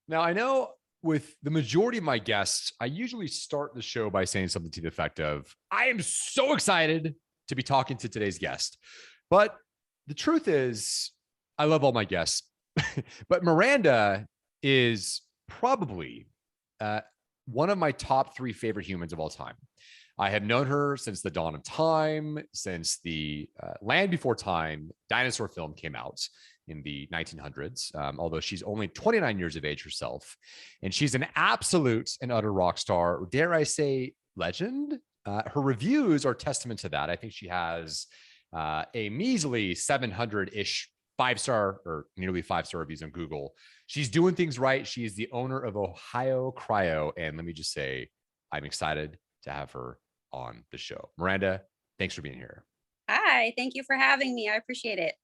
Now, I know with the majority of my guests, I usually start the show by saying something to the effect of, I am so excited to be talking to today's guest. But the truth is, I love all my guests, but Miranda is probably uh, one of my top three favorite humans of all time. I have known her since the dawn of time, since the Land Before Time dinosaur film came out in the 1900s, although she's only 29 years of age herself. And she's an absolute and utter rock star, dare I say, legend. Her reviews are testament to that. I think she has a measly 700-ish five-star or nearly five-star reviews on Google. She's doing things right. She is the owner of Ohio Cryo. And let me just say, I'm excited to have her on the show. Miranda, thanks for being here. Hi, thank you for having me. I appreciate it.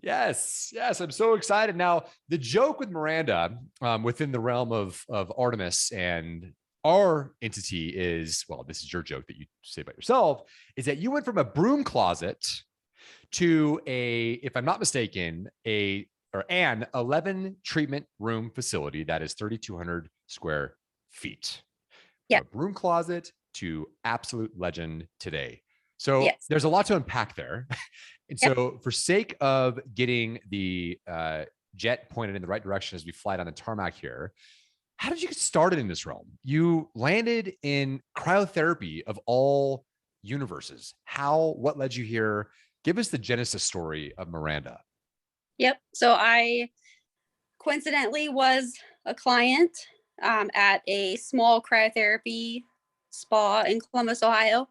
Yes, I'm so excited. Now, the joke with Miranda within the realm of Artemis and our entity is, well, this is your joke that you say about yourself, is that you went from a broom closet to if I'm not mistaken, an 11 treatment room facility that is 3,200 square feet. Yeah. From a broom closet to absolute legend today. So Yes. there's a lot to unpack there. And Yep. so for sake of getting the jet pointed in the right direction as we fly down the tarmac here, how did you get started in this realm? You landed in cryotherapy of all universes. What led you here? Give us the genesis story of Miranda. Yep. So I coincidentally was a client at a small cryotherapy spa in Columbus, Ohio.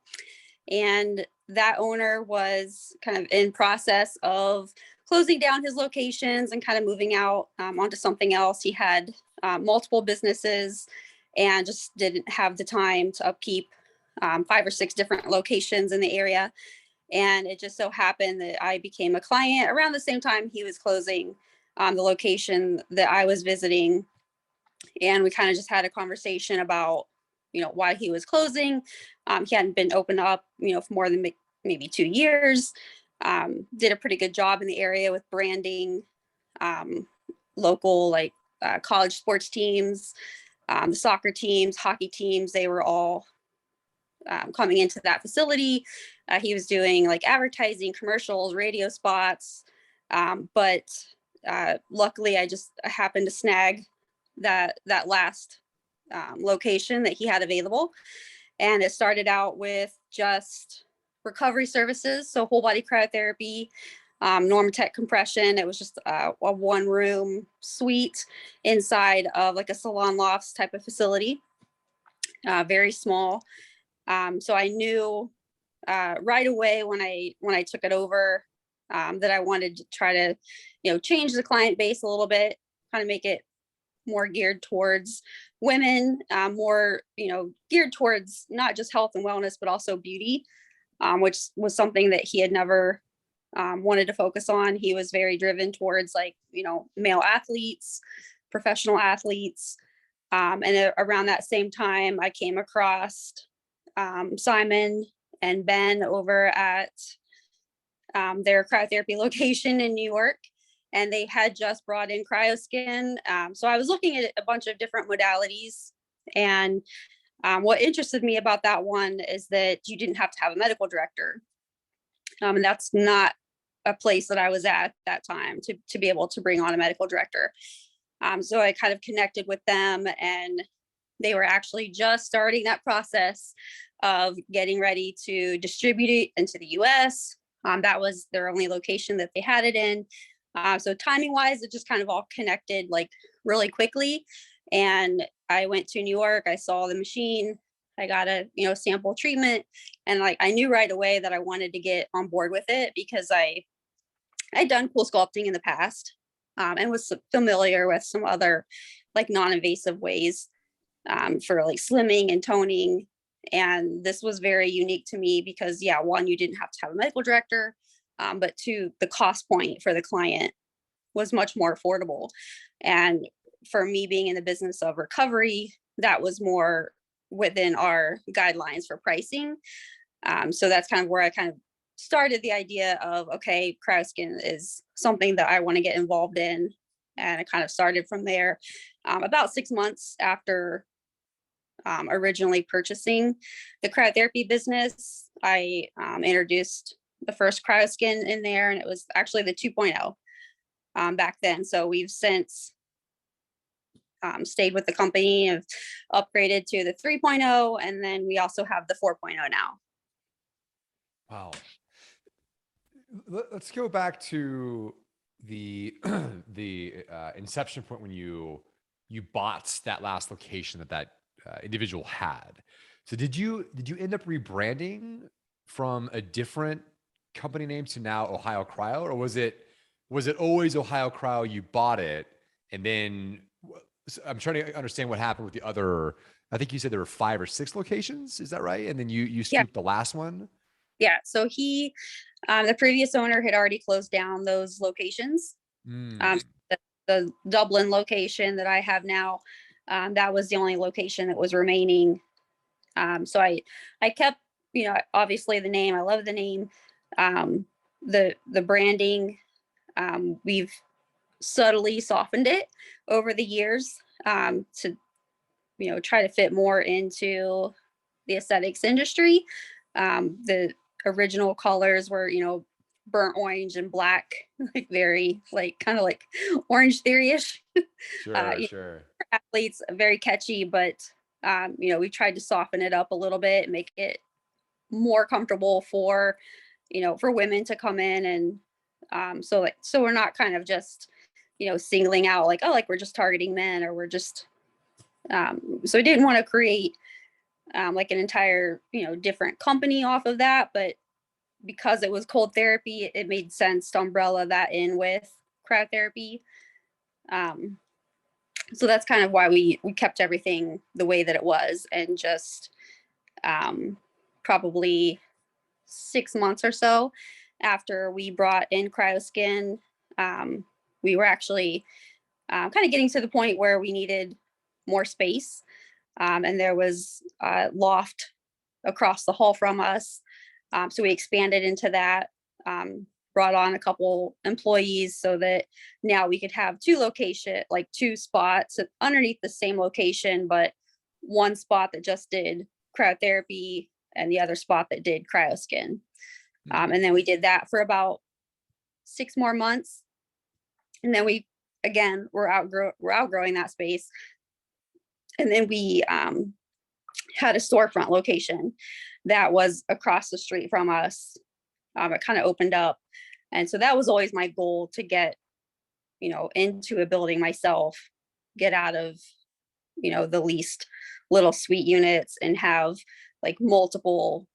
And that owner was kind of in process of closing down his locations and kind of moving out onto something else. He had multiple businesses and just didn't have the time to upkeep 5 or 6 different locations in the area. And it just so happened that I became a client around the same time he was closing the location that I was visiting. And we kind of just had a conversation about, why he was closing. He hadn't been opened up, for more than maybe 2 years. Did a pretty good job in the area with branding, local college sports teams, the soccer teams, hockey teams. They were all coming into that facility. He was doing advertising, commercials, radio spots. But luckily, I happened to snag that last location that he had available. And it started out with just recovery services, so whole body cryotherapy, Normatec compression. It was just a 1-room suite inside of a salon lofts type of facility, very small. So I knew right away when I took it over that I wanted to try to change the client base a little bit, kind of make it more geared towards women, more geared towards not just health and wellness but also beauty, which was something that he had never wanted to focus on. He was very driven towards male athletes, professional athletes, and around that same time I came across Simon and Ben over at their cryotherapy location in New York. And they had just brought in CryoSkin. So I was looking at a bunch of different modalities. And what interested me about that one is that you didn't have to have a medical director. And that's not a place that I was at that time to be able to bring on a medical director. So I kind of connected with them, and they were actually just starting that process of getting ready to distribute it into the US. That was their only location that they had it in. So timing wise, it just kind of all connected really quickly. And I went to New York, I saw the machine, I got a, sample treatment. And I knew right away that I wanted to get on board with it because I'd done cool sculpting in the past, and was familiar with some other non-invasive ways for slimming and toning. And this was very unique to me because one, you didn't have to have a medical director. But 2, the cost point for the client was much more affordable. And for me being in the business of recovery, that was more within our guidelines for pricing. So that's kind of where I kind of started the idea of, okay, CryoSkin is something that I want to get involved in and it kind of started from there. About 6 months after originally purchasing the cryotherapy business, I introduced the first cryoskin in there, and it was actually the 2.0 back then. So we've since stayed with the company, have upgraded to the 3.0, and then we also have the 4.0 now. Wow. Let's go back to the inception point when you bought that last location that individual had. So did you end up rebranding from a different company name to now Ohio Cryo, or was it always Ohio Cryo? You bought it, and then I'm trying to understand what happened with the other. I think you said there were 5 or 6 locations. Is that right? And then you scooped the last one. Yeah. So the previous owner had already closed down those locations. The Dublin location that I have now, that was the only location that was remaining. So I kept, obviously the name. I love the name. The branding. We've subtly softened it over the years to, try to fit more into the aesthetics industry. The original colors were, burnt orange and black, like very kind of like Orange Theory-ish. Sure. Athletes, very catchy, but we tried to soften it up a little bit and make it more comfortable for women to come in. And so we're not kind of just singling out we're just targeting men, or we're just so I didn't want to create an entire different company off of that, but because it was cold therapy, it made sense to umbrella that in with cryotherapy. So that's kind of why we kept everything the way that it was. And just probably 6 months or so after we brought in cryoskin, we were actually kind of getting to the point where we needed more space. And there was a loft across the hall from us. So we expanded into that, brought on a couple employees so that now we could have 2 spots underneath the same location, but one spot that just did cryotherapy and the other spot that did cryoskin. And then we did that for about 6 more months. And then we're outgrowing that space. And then we had a storefront location that was across the street from us. It kind of opened up. And so that was always my goal, to get, into a building myself, get out of, the least little suite units, and have multiple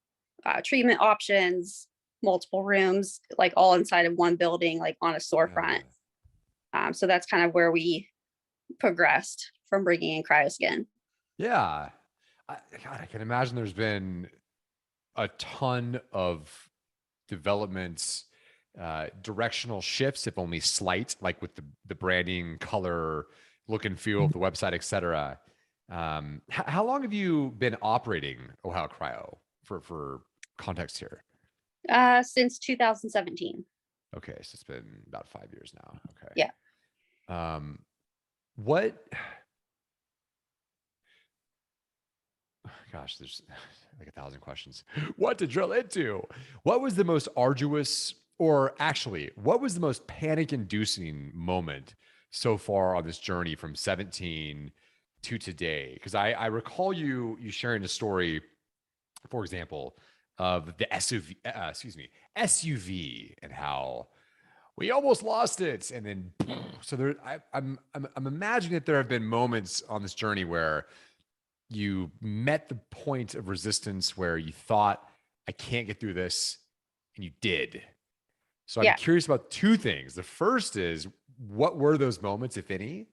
treatment options, multiple rooms, all inside of one building, on a storefront. So that's kind of where we progressed from bringing in cryoskin. Yeah. I can imagine there's been a ton of developments, directional shifts, if only slight, with the branding, color, look and feel of the website, etc. How long have you been operating Ohio Cryo, for context here? Since 2017. Okay, so it's been about 5 years now. Okay. Yeah. What? Gosh, there's 1,000 questions. What to drill into? What was the most arduous, or actually, what was the most panic-inducing moment so far on this journey from 17 to today? Because I recall you sharing a story, for example, of the SUV, and how we almost lost it, and then so there. I'm imagining that there have been moments on this journey where you met the point of resistance where you thought, I can't get through this, and you did. So I'm curious about 2 things. The first is, what were those moments, if any?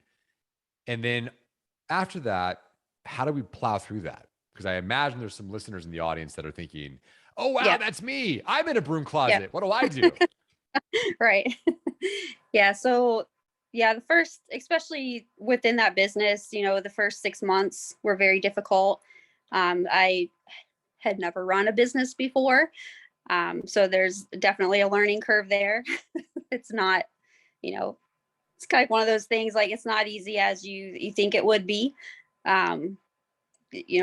And then after that, how do we plow through that? Because I imagine there's some listeners in the audience that are thinking, oh, wow, that's me. I'm in a broom closet. What do I do? Right. Yeah. So the first, especially within that business, the first 6 months were very difficult. I had never run a business before. So there's definitely a learning curve there. It's not, it's kind of one of those things, like it's not easy as you think it would be.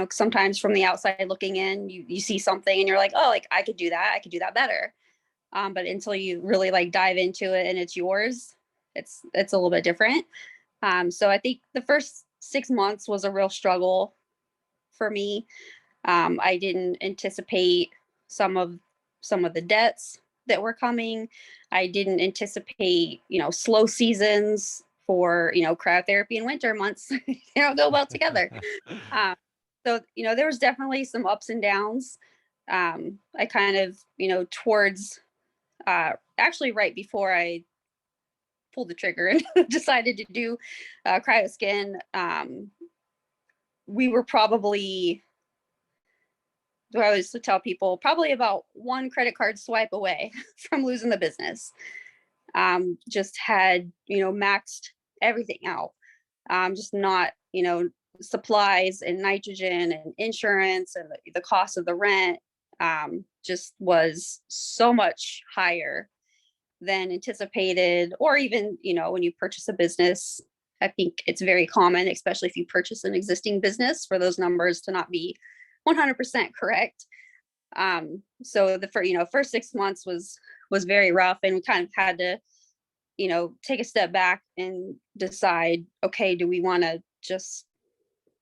Sometimes from the outside looking in, you see something and you're like, oh, like I could do that better. But until you really like dive into it and it's yours, it's a little bit different. So I think the first 6 months was a real struggle for me. I didn't anticipate some of the debts that were coming. I didn't anticipate, slow seasons for, cryotherapy in winter months. They don't go well together. So, there was definitely some ups and downs. I kind of, towards actually right before I pulled the trigger and decided to do cryoskin, we were probably, I always tell people, probably about one credit card swipe away from losing the business. Just had, maxed everything out. Just not, supplies and nitrogen and insurance and the cost of the rent just was so much higher than anticipated. Or even, when you purchase a business, I think it's very common, especially if you purchase an existing business, for those numbers to not be 100% correct. So the first 6 months was very rough, and we kind of had to, take a step back and decide, okay, do we want to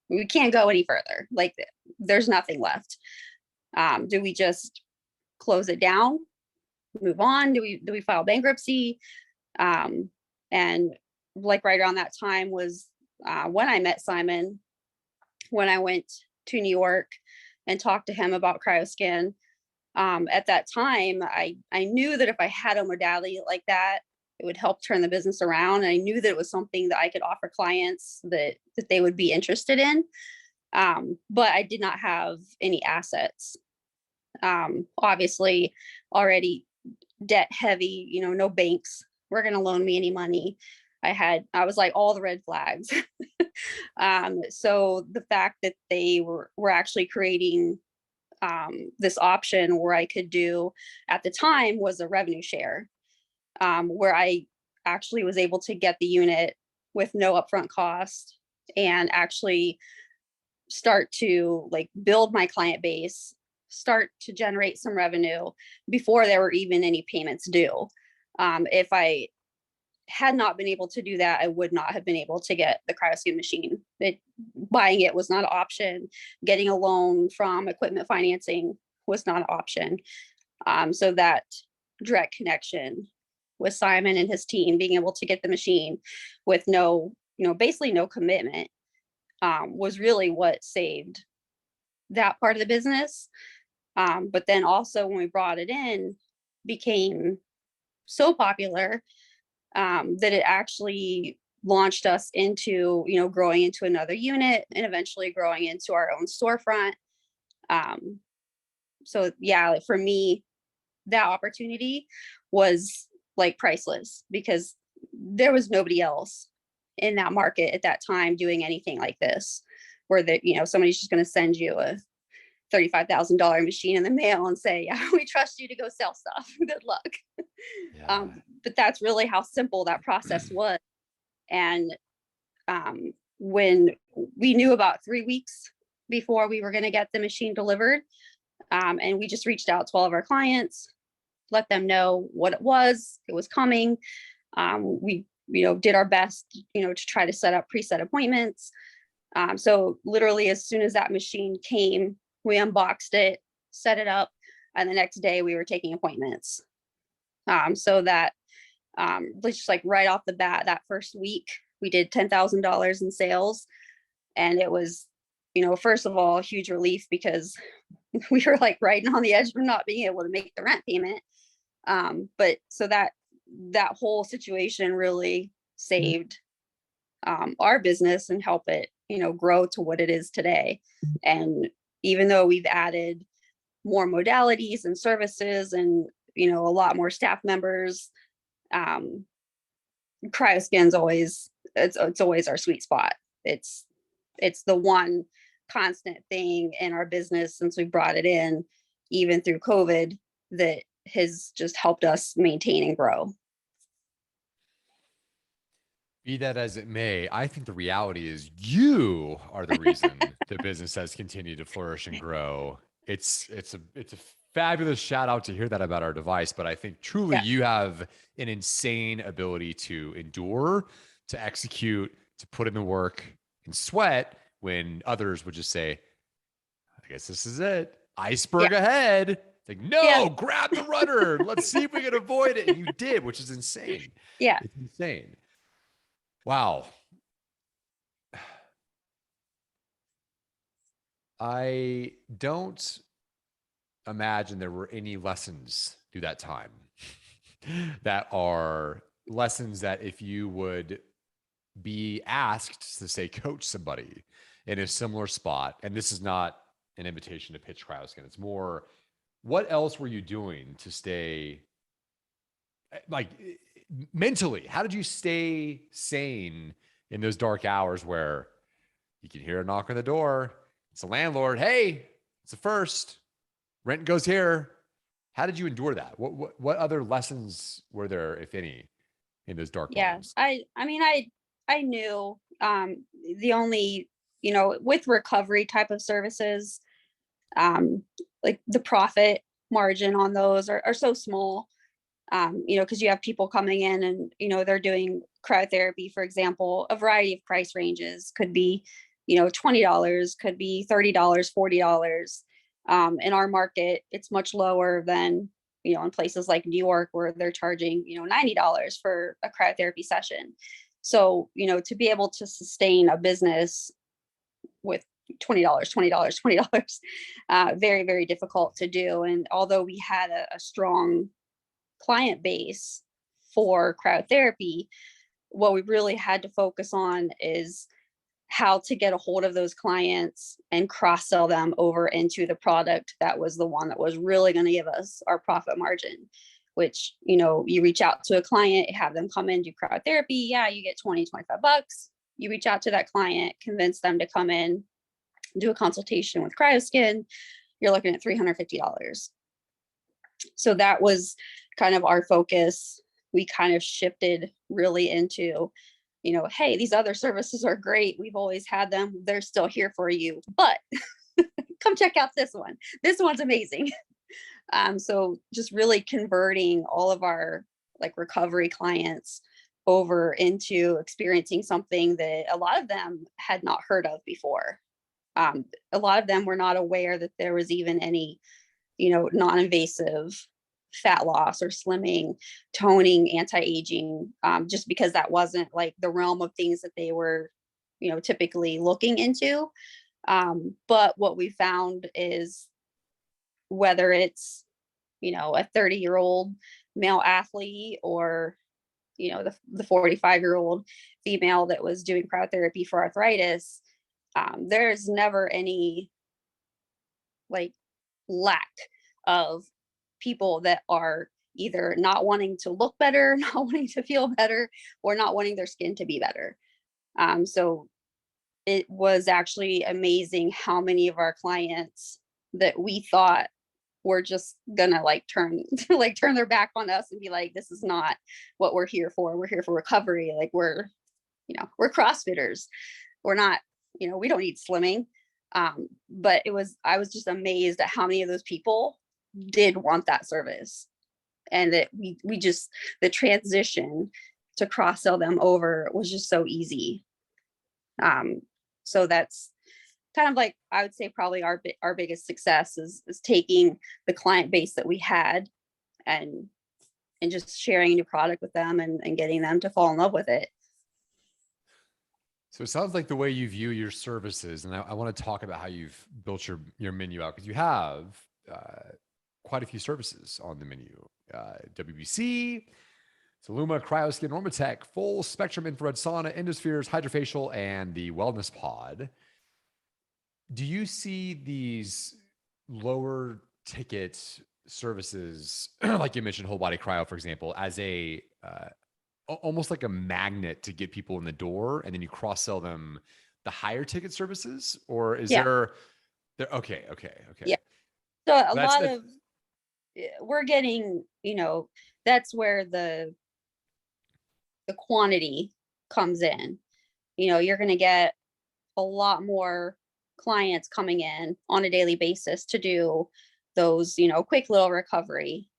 we can't go any further. Like there's nothing left. Do we just close it down, move on? Do we file bankruptcy? And like right around that time was when I met Simon, when I went to New York and talked to him about cryoskin. At that time, I knew that if I had a modality like that, it would help turn the business around. And I knew that it was something that I could offer clients that they would be interested in. But I did not have any assets. Obviously, already debt heavy, no banks were going to loan me any money. I was like all the red flags. So the fact that they were actually creating this option where I could do at the time was a revenue share, where I actually was able to get the unit with no upfront cost and actually start to like build my client base, start to generate some revenue before there were even any payments due. If I had not been able to do that, I would not have been able to get the cryoskin machine. Buying it was not an option. Getting a loan from equipment financing was not an option. So that direct connection with Simon and his team, being able to get the machine with basically no commitment, was really what saved that part of the business. But then also when we brought it in, became so popular that it actually launched us into, growing into another unit and eventually growing into our own storefront. So yeah, like for me, that opportunity was like priceless, because there was nobody else in that market at that time doing anything like this, where somebody's just going to send you a $35,000 machine in the mail and say, yeah, we trust you to go sell stuff. Good luck. Yeah. But that's really how simple that process was. And when we knew about 3 weeks before we were going to get the machine delivered, and we just reached out to all of our clients, let them know what it was coming. We did our best, to try to set up preset appointments. So literally as soon as that machine came, we unboxed it, set it up, and the next day we were taking appointments. So that just like right off the bat, that first week, we did $10,000 in sales. And it was, first of all, a huge relief, because we were like right on the edge of not being able to make the rent payment. But so that whole situation really saved our business and helped it, grow to what it is today. And even though we've added more modalities and services and, a lot more staff members, cryoskin's always, it's always our sweet spot. It's the one constant thing in our business since we brought it in, even through COVID, that has just helped us maintain and grow. Be that as it may, I think the reality is you are the reason the business has continued to flourish and grow. It's a fabulous shout out to hear that about our device, but I think truly Yeah. you have an insane ability to endure, to execute, to put in the work and sweat when others would just say, I guess this is it. Yeah. Iceberg ahead. It's like, Yeah. no, grab the rudder. Let's see if we can avoid it. And you did, which is insane. Yeah. It's insane. Wow. I don't imagine there were any lessons through that time that are lessons that if you would be asked to say coach somebody in a similar spot, and this is not an invitation to pitch cryoskin, it's more what else were you doing to stay like mentally? How did you stay sane in those dark hours where you can hear a knock on the door? It's the landlord. Hey, it's the first. Rent goes here. How did you endure that? What other lessons were there, if any, in those dark Yeah. moments? I mean, I knew the only, with recovery type of services, um, like the profit margin on those are so small. Because you have people coming in and, they're doing cryotherapy, for example, a variety of price ranges could be, $20, could be $30, $40. In our market, it's much lower than, in places like New York where they're charging, $90 for a cryotherapy session. So, to be able to sustain a business with $20, $20, $20, very, very difficult to do. And although we had a strong client base for cryotherapy, what we really had to focus on is how to get a hold of those clients and cross sell them over into the product that was the one that was really going to give us our profit margin, which, you reach out to a client, have them come in, do cryotherapy. Yeah, you get 20, $25. You reach out to that client, convince them to come in, do a consultation with Cryoskin, you're looking at $350. So that was kind of our focus. We kind of shifted really into, hey, these other services are great. We've always had them. They're still here for you, but come check out this one. This one's amazing. So just really converting all of our like recovery clients over into experiencing something that a lot of them had not heard of before. A lot of them were not aware that there was even any, non-invasive fat loss or slimming, toning, anti-aging, just because that wasn't like the realm of things that they were, typically looking into. But what we found is whether it's, a 30-year-old male athlete or, the 45-year-old female that was doing cryotherapy for arthritis, there's never any like lack of people that are either not wanting to look better, not wanting to feel better, or not wanting their skin to be better. So it was actually amazing how many of our clients that we thought were just gonna like turn like turn their back on us and be like, this is not what we're here for. We're here for recovery. Like we're CrossFitters. We're not, we don't need slimming. But I was just amazed at how many of those people did want that service, and that we just, the transition to cross sell them over was just so easy. So that's kind of like, I would say probably our biggest success is taking the client base that we had and just sharing a new product with them and getting them to fall in love with it. So it sounds like the way you view your services, and I want to talk about how you've built your menu out, because you have quite a few services on the menu. WBC, Saluma, Cryoskin, Normatec, full spectrum infrared sauna, Endospheres, Hydrafacial, and the Wellness Pod. Do you see these lower ticket services, like you mentioned, whole body cryo, for example, as a almost like a magnet to get people in the door, and then you cross sell them the higher ticket services? Or is Yeah. there? Okay. Yeah. So a That's lot of we're getting, that's where the quantity comes in, you're going to get a lot more clients coming in on a daily basis to do those, quick little recovery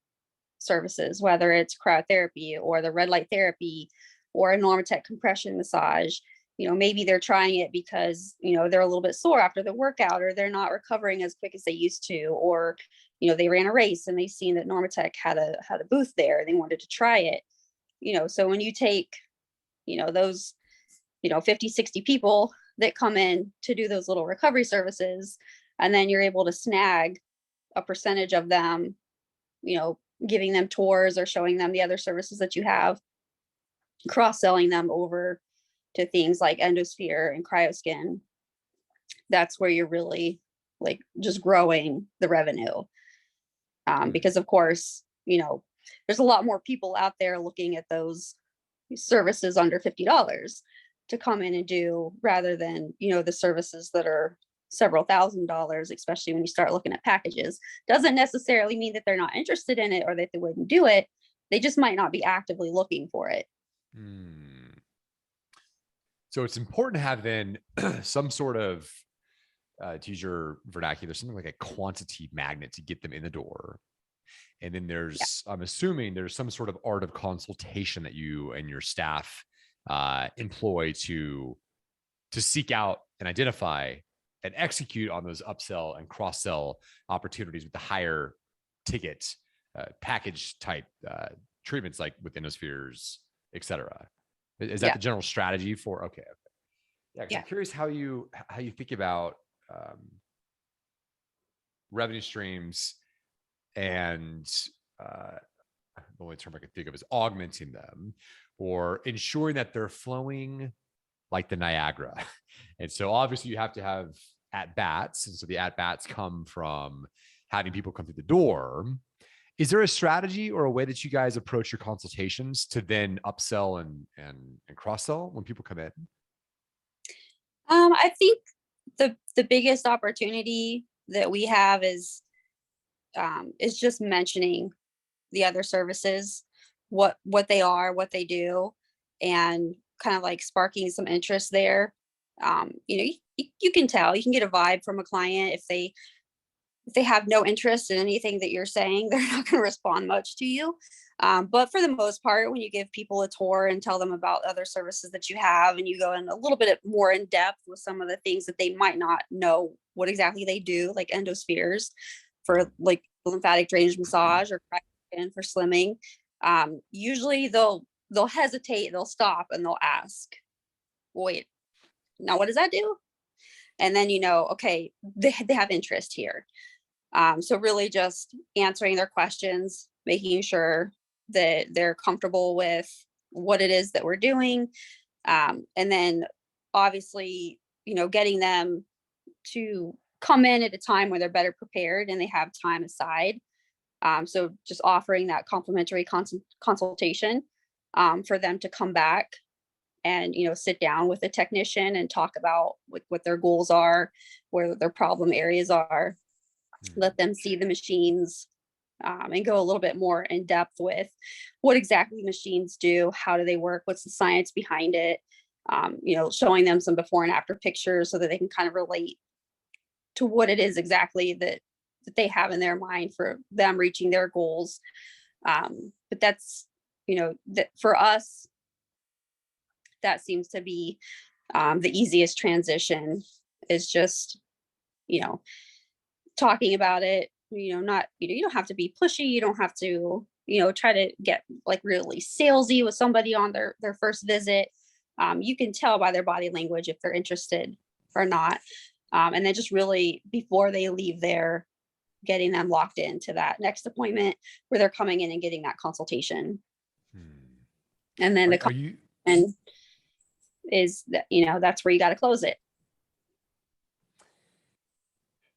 services, whether it's cryotherapy or the red light therapy or a Normatec compression massage. Maybe they're trying it because, they're a little bit sore after the workout, or they're not recovering as quick as they used to, or, they ran a race and they've seen that Normatec had a booth there and they wanted to try it. So when you take, those, 50, 60 people that come in to do those little recovery services, and then you're able to snag a percentage of them, giving them tours or showing them the other services that you have, cross-selling them over to things like endosphere and cryoskin, that's where you're really like just growing the revenue. Because of course, there's a lot more people out there looking at those services under $50 to come in and do, rather than, the services that are several $1,000s, especially when you start looking at packages. Doesn't necessarily mean that they're not interested in it or that they wouldn't do it. They just might not be actively looking for it. So it's important to have then some sort of, to use your vernacular, something like a quantity magnet to get them in the door. And then there's, I'm assuming there's some sort of art of consultation that you and your staff employ to seek out and identify and execute on those upsell and cross-sell opportunities with the higher ticket package type treatments, like with endospheres, et cetera. Is that the general strategy for? Okay. Yeah. I'm curious how you think about revenue streams, and the only term I can think of is augmenting them or ensuring that they're flowing like the Niagara. And so obviously you have to have at-bats. And so the at-bats come from having people come through the door. Is there a strategy or a way that you guys approach your consultations to then upsell and cross-sell when people come in? I think the biggest opportunity that we have is just mentioning the other services, what they are, what they do, and kind of like sparking some interest there. You can tell, you can get a vibe from a client. If they have no interest in anything that you're saying, they're not going to respond much to you. But for the most part, when you give people a tour and tell them about other services that you have, and you go in a little bit more in depth with some of the things that they might not know what exactly they do, like endospheres for like lymphatic drainage massage or for slimming, usually they'll hesitate, they'll stop, and they'll ask, wait, now what does that do? And then, okay, they have interest here. So really just answering their questions, making sure that they're comfortable with what it is that we're doing. And then obviously, getting them to come in at a time where they're better prepared and they have time aside. So just offering that complimentary consultation for them to come back and, sit down with a technician and talk about what their goals are, where their problem areas are, let them see the machines, and go a little bit more in depth with what exactly machines do, how do they work, what's the science behind it, showing them some before and after pictures so that they can kind of relate to what it is exactly that they have in their mind for them reaching their goals. But that's, that for us, that seems to be the easiest transition, is just, talking about it, not, you don't have to be pushy. You don't have to, try to get like really salesy with somebody on their first visit. You can tell by their body language if they're interested or not. And then just really before they leave there, getting them locked into that next appointment where they're coming in and getting that consultation. And then and is that, that's where you got to close it.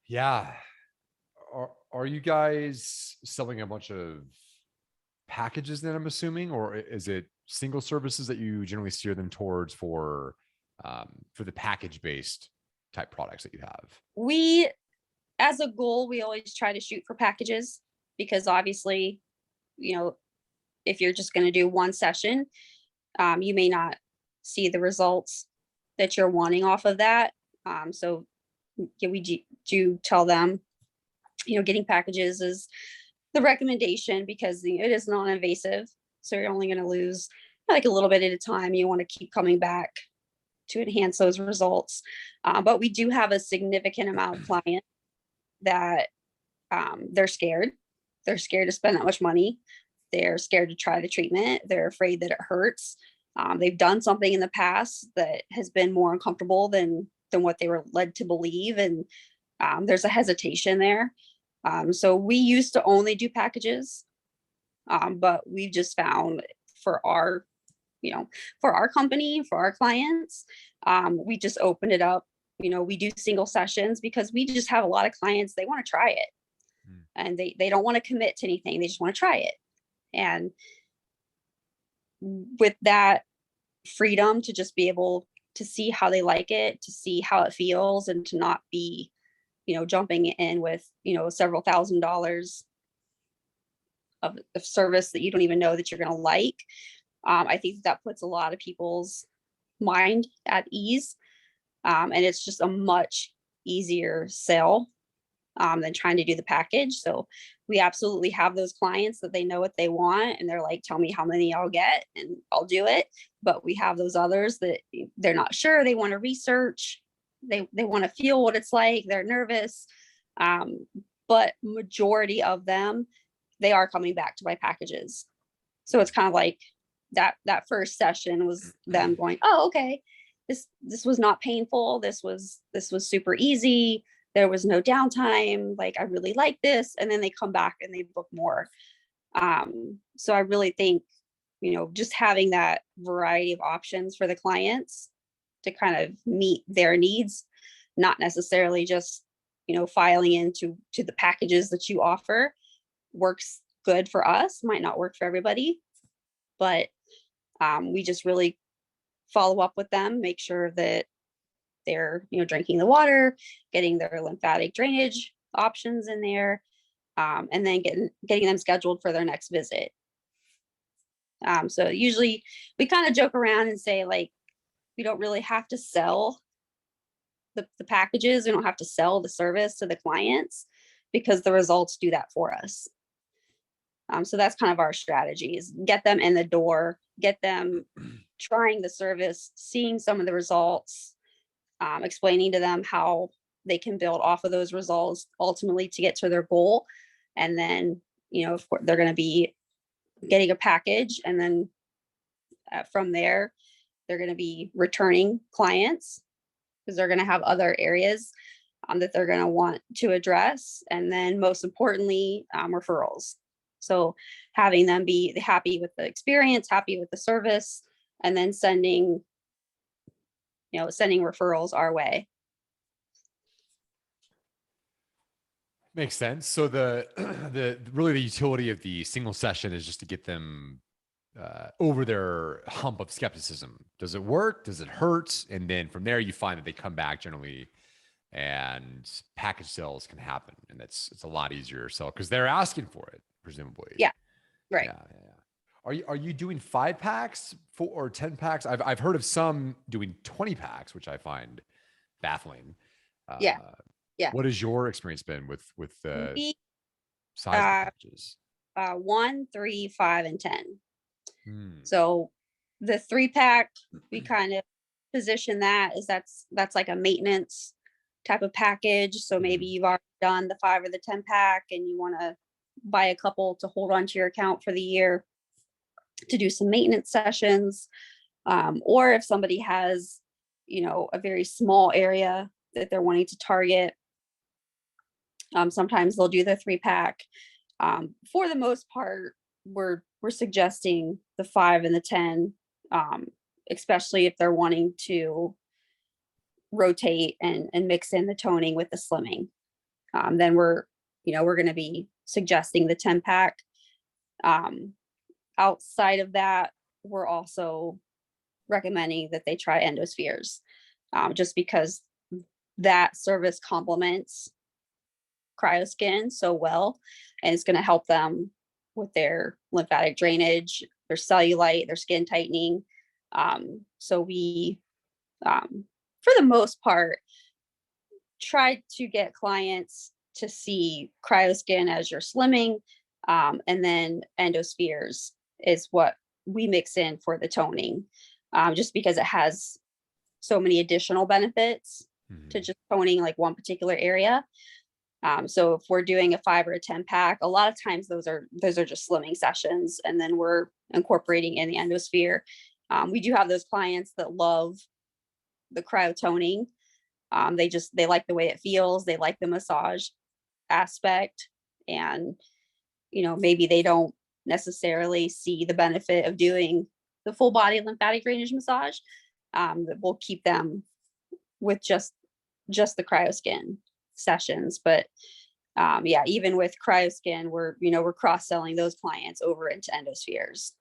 Yeah. Are you guys selling a bunch of packages then, I'm assuming, or is it single services that you generally steer them towards for the package-based type products that you have? We, as a goal, we always try to shoot for packages, because obviously, if you're just going to do one session, you may not see the results that you're wanting off of that. So yeah, we do tell them, getting packages is the recommendation because it is non-invasive. So you're only going to lose like a little bit at a time. You want to keep coming back to enhance those results. But we do have a significant amount of clients that they're scared. They're scared to spend that much money. They're scared to try the treatment. They're afraid that it hurts. They've done something in the past that has been more uncomfortable than what they were led to believe. And there's a hesitation there. So we used to only do packages, but we've just found for our company, for our clients, we just opened it up. We do single sessions because we just have a lot of clients, they want to try it and they don't want to commit to anything. They just want to try it. And with that freedom to just be able to see how they like it, to see how it feels, and to not be, jumping in with, several $1,000s of service that you don't even know that you're going to like. I think that puts a lot of people's mind at ease. And it's just a much easier sell than trying to do the package. So we absolutely have those clients that they know what they want and they're like, tell me how many I'll get and I'll do it. But we have those others that they're not sure. They want to research. They want to feel what it's like. They're nervous. But majority of them, they are coming back to buy packages. So it's kind of like that first session was them going, oh, okay, this was not painful. This was super easy. There was no downtime. Like, I really like this. And then they come back and they book more. So I really think, just having that variety of options for the clients to kind of meet their needs, not necessarily just, filing into the packages that you offer, works good for us, might not work for everybody, but we just really follow up with them, make sure that they're, drinking the water, getting their lymphatic drainage options in there, and then getting them scheduled for their next visit. So usually we kind of joke around and say, like, we don't really have to sell the packages. We don't have to sell the service to the clients because the results do that for us. So that's kind of our strategy, is get them in the door, get them trying the service, seeing some of the results, explaining to them how they can build off of those results ultimately to get to their goal. And then, of course, they're going to be getting a package. And then from there, they're going to be returning clients because they're going to have other areas that they're going to want to address. And then most importantly, referrals. So having them be happy with the experience, happy with the service, and then sending referrals our way. Makes sense. So the really the utility of the single session is just to get them over their hump of skepticism. Does it work? Does it hurt? And then from there, you find that they come back generally, and package sales can happen, and it's a lot easier to sell because they're asking for it, presumably. Yeah. Right. Yeah. Are you doing 5-packs or 10-packs? I've heard of some doing 20-packs, which I find baffling. Yeah. What has your experience been with the size of packages? 1, 3, 5, and 10. So the 3-pack, we kind of position that as that's like a maintenance type of package. So maybe you've already done the 5 or the 10-pack and you want to buy a couple to hold onto your account for the year to do some maintenance sessions. Or if somebody has, a very small area that they're wanting to target, sometimes they'll do the 3-pack. For the most part, we're suggesting the 5 and the 10, especially if they're wanting to rotate and mix in the toning with the slimming. Then we're going to be suggesting the 10-pack. Outside of that, we're also recommending that they try endospheres, just because that service complements cryoskin so well, and it's going to help them with their lymphatic drainage, their cellulite, their skin tightening. So we, for the most part, try to get clients to see cryoskin as you're slimming, and then endospheres is what we mix in for the toning, just because it has so many additional benefits to just toning like one particular area. So if we're doing a 5 or a 10 pack, a lot of times those are just slimming sessions, and then we're incorporating in the endosphere. We do have those clients that love the cryotoning. They like the way it feels. They like the massage aspect, and maybe they don't necessarily see the benefit of doing the full body lymphatic drainage massage. That we'll keep them with just the cryoskin sessions. But yeah, even with cryoskin, we're cross-selling those clients over into endospheres.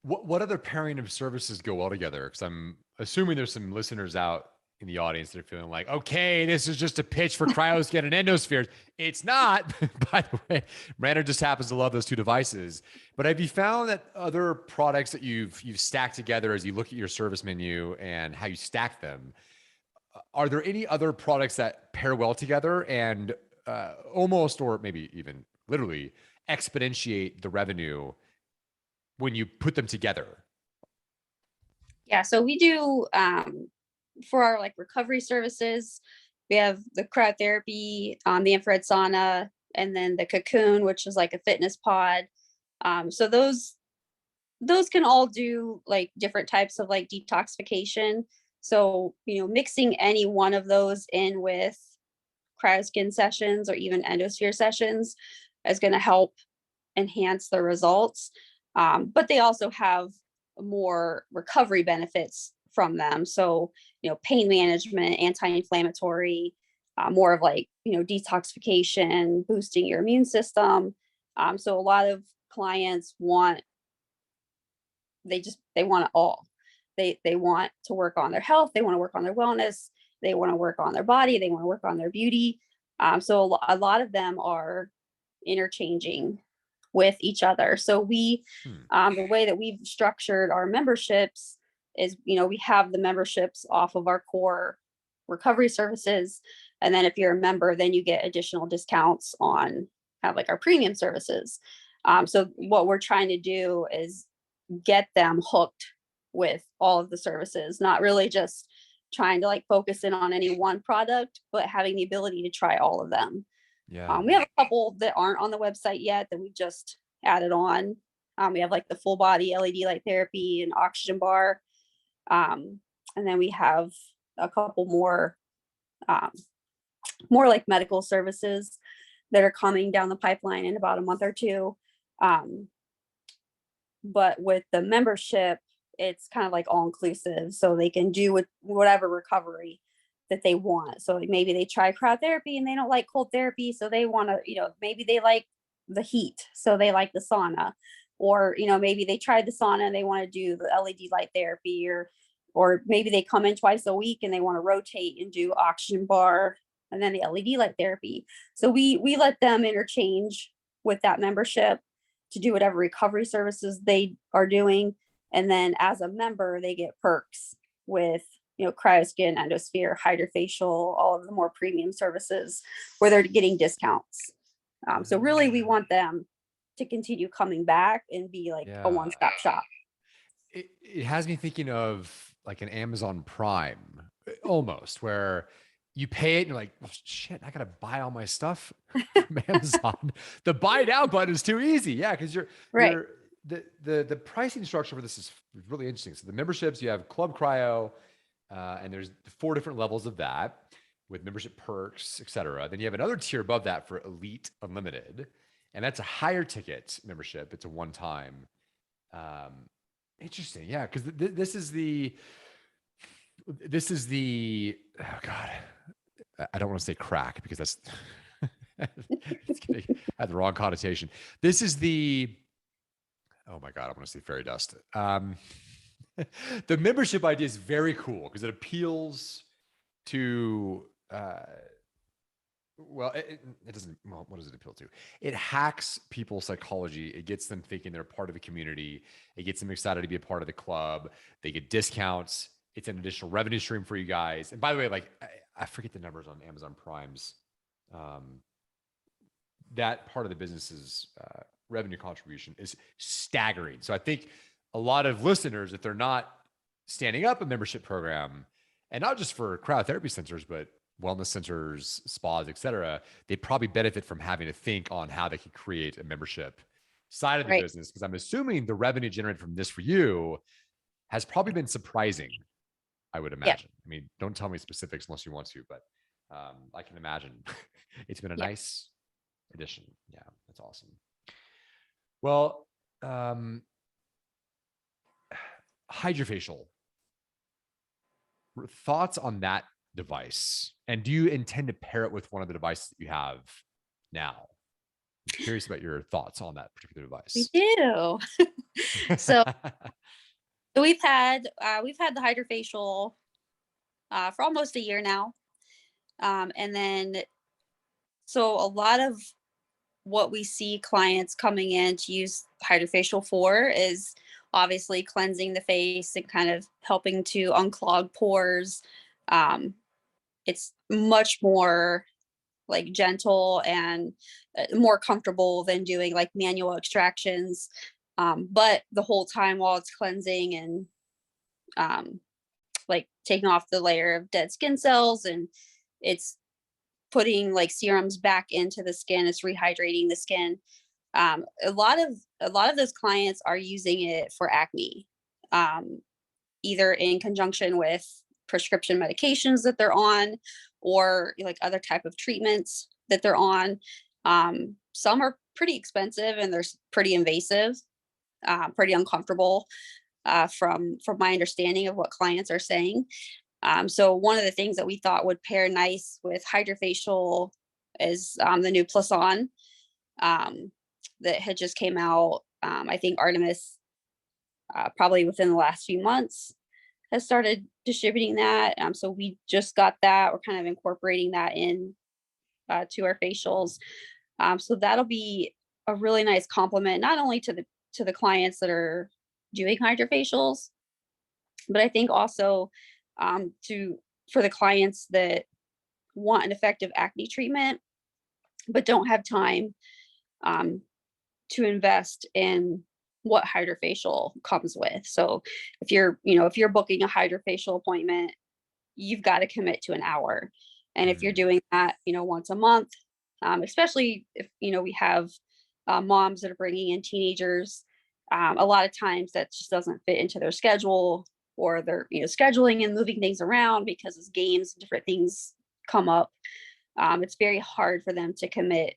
What other pairing of services go well together? Because I'm assuming there's some listeners out in the audience that are feeling like, okay, this is just a pitch for cryoskin and endospheres. It's not. By the way, Miranda just happens to love those two devices. But have you found that other products that you've stacked together as you look at your service menu and how you stack them, are there any other products that pair well together and almost, or maybe even literally, exponentiate the revenue when you put them together? Yeah, so we do, for our like recovery services, we have the cryotherapy, the infrared sauna, and then the cocoon, which is like a fitness pod. So those can all do like different types of like detoxification. So mixing any one of those in with cryoskin sessions or even endosphere sessions is going to help enhance the results. But they also have more recovery benefits from them. So, pain management, anti-inflammatory, more of like, detoxification, boosting your immune system. So a lot of clients they want it all. They want to work on their health. They want to work on their wellness. They want to work on their body. They want to work on their beauty. So a lot of them are interchanging with each other. So the way that we've structured our memberships is, we have the memberships off of our core recovery services. And then if you're a member, then you get additional discounts on kind of like our premium services. So what we're trying to do is get them hooked with all of the services, not really just trying to like focus in on any one product, but having the ability to try all of them. Yeah. We have a couple that aren't on the website yet that we just added on. We have like the full body LED light therapy and oxygen bar. And then we have a couple more like medical services that are coming down the pipeline in about a month or two. But with the membership, it's kind of like all inclusive. So they can do with whatever recovery that they want. So like maybe they try cryotherapy and they don't like cold therapy. So they want to, maybe they like the heat. So they like the sauna, or, maybe they tried the sauna and they want to do the LED light therapy, or maybe they come in twice a week and they want to rotate and do oxygen bar and then the LED light therapy. So we let them interchange with that membership to do whatever recovery services they are doing. And then as a member, they get perks with, cryoskin, endosphere, Hydrafacial, all of the more premium services where they're getting discounts. So really we want them to continue coming back and be like a one-stop shop. It has me thinking of like an Amazon Prime almost, where you pay it and you're like, well, shit, I got to buy all my stuff from Amazon. The buy now button is too easy. Yeah. Cause the pricing structure for this is really interesting. So the memberships, you have Club Cryo, and there's 4 different levels of that with membership perks, et cetera. Then you have another tier above that for Elite Unlimited, and that's a higher ticket membership. It's a one-time. Interesting. Yeah. Cause this is the, oh God, I don't want to say crack because that's, it's going to have the wrong connotation. This is the, oh my God, I want to say fairy dust. The membership idea is very cool because it appeals to Well, it doesn't. Well, what does it appeal to? It hacks people's psychology. It gets them thinking they're part of a community. It gets them excited to be a part of the club. They get discounts. It's an additional revenue stream for you guys. And by the way, like I forget the numbers on Amazon Prime's. Um, that part of the business's revenue contribution is staggering. So I think a lot of listeners, if they're not standing up a membership program, and not just for cryotherapy centers, but wellness centers, spas, et cetera, they probably benefit from having to think on how they can create a membership side of the Right. business. Because I'm assuming the revenue generated from this for you has probably been surprising, I would imagine. I mean, don't tell me specifics unless you want to, but I can imagine it's been a nice addition. Yeah, that's awesome. Well, Hydrafacial, thoughts on that device, and do you intend to pair it with one of the devices that you have now? I'm curious about your thoughts on that particular device. We do. So we've had the Hydrafacial for almost a year now, and then so a lot of what we see clients coming in to use Hydrafacial for is obviously cleansing the face and kind of helping to unclog pores. It's much more like gentle and more comfortable than doing like manual extractions. But the whole time while it's cleansing and like taking off the layer of dead skin cells, and it's putting like serums back into the skin, it's rehydrating the skin. A lot of those clients are using it for acne, either in conjunction with prescription medications that they're on, or like other type of treatments that they're on. Some are pretty expensive and they're pretty invasive, pretty uncomfortable, from my understanding of what clients are saying. So one of the things that we thought would pair nice with Hydrafacial is the new Plus On that had just came out. I think Artemis, probably within the last few months, has started distributing that. So we just got that. We're kind of incorporating that in to our facials. So that'll be a really nice complement, not only to the clients that are doing Hydrafacials, but I think also for the clients that want an effective acne treatment but don't have time to invest in what Hydrafacial comes with. So if you're booking a Hydrafacial appointment, you've got to commit to an hour. And if you're doing that, once a month, especially if, we have moms that are bringing in teenagers, a lot of times that just doesn't fit into their schedule, or they're, scheduling and moving things around because as games and different things come up. It's very hard for them to commit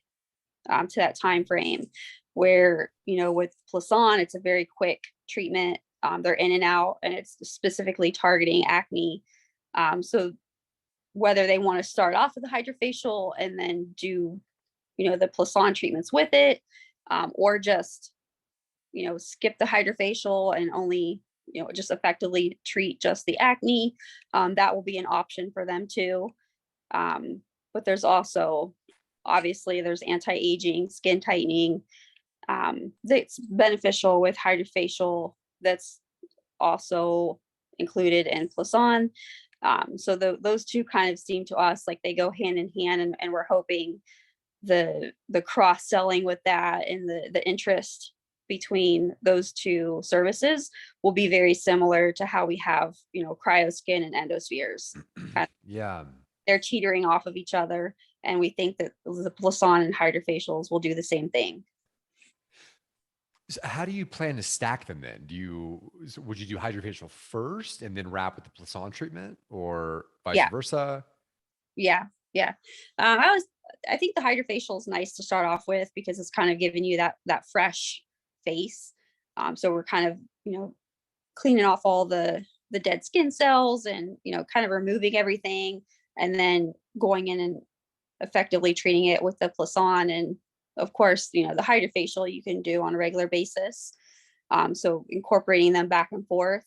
to that time frame, where, with Plus On, it's a very quick treatment. They're in and out, and it's specifically targeting acne. So whether they want to start off with a Hydrafacial and then do, the Plus On treatments with it, or just, skip the Hydrafacial and only, just effectively treat just the acne, that will be an option for them too. But there's also, obviously, there's anti-aging, skin tightening, that's beneficial with Hydrafacial, that's also included in Plus On. So those two kind of seem to us like they go hand in hand, and we're hoping the cross-selling with that and the interest between those two services will be very similar to how we have, CryoSkin and Endospheres. Yeah. They're teetering off of each other, and we think that the Plus On and Hydrafacials will do the same thing. So how do you plan to stack them then? Would you do Hydrafacial first and then wrap with the Plus On treatment, or vice versa? Yeah. I think the Hydrafacial is nice to start off with because it's kind of giving you that fresh face. So we're kind of, cleaning off all the dead skin cells and, kind of removing everything, and then going in and effectively treating it with the Plus On. And of course, the Hydrafacial you can do on a regular basis. So incorporating them back and forth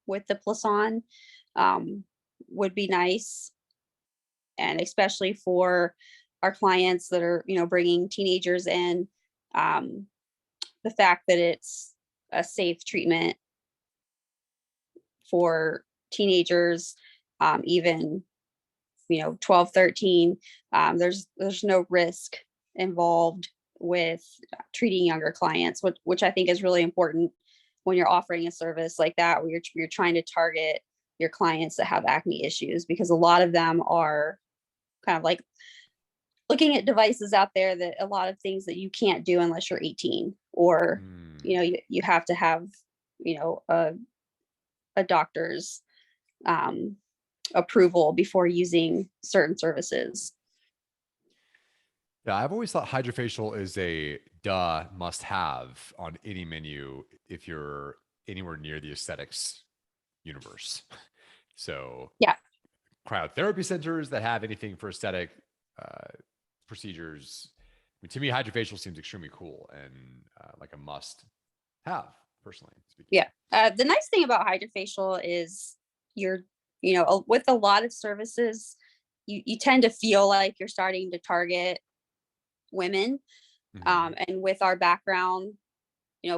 with the Plus On would be nice. And especially for our clients that are, bringing teenagers in, the fact that it's a safe treatment for teenagers, even 12, 13. There's no risk involved with treating younger clients, which I think is really important when you're offering a service like that, where you're trying to target your clients that have acne issues, because a lot of them are kind of like looking at devices out there, that a lot of things that you can't do unless you're 18, or you have to have a doctor's approval before using certain services. Yeah, I've always thought Hydrafacial is a must have on any menu if you're anywhere near the aesthetics universe. So Yeah. Cryotherapy centers that have anything for aesthetic procedures. I mean, to me, Hydrafacial seems extremely cool and like a must have, personally speaking. Yeah. The nice thing about Hydrafacial is with a lot of services, you tend to feel like you're starting to target women. And with our background,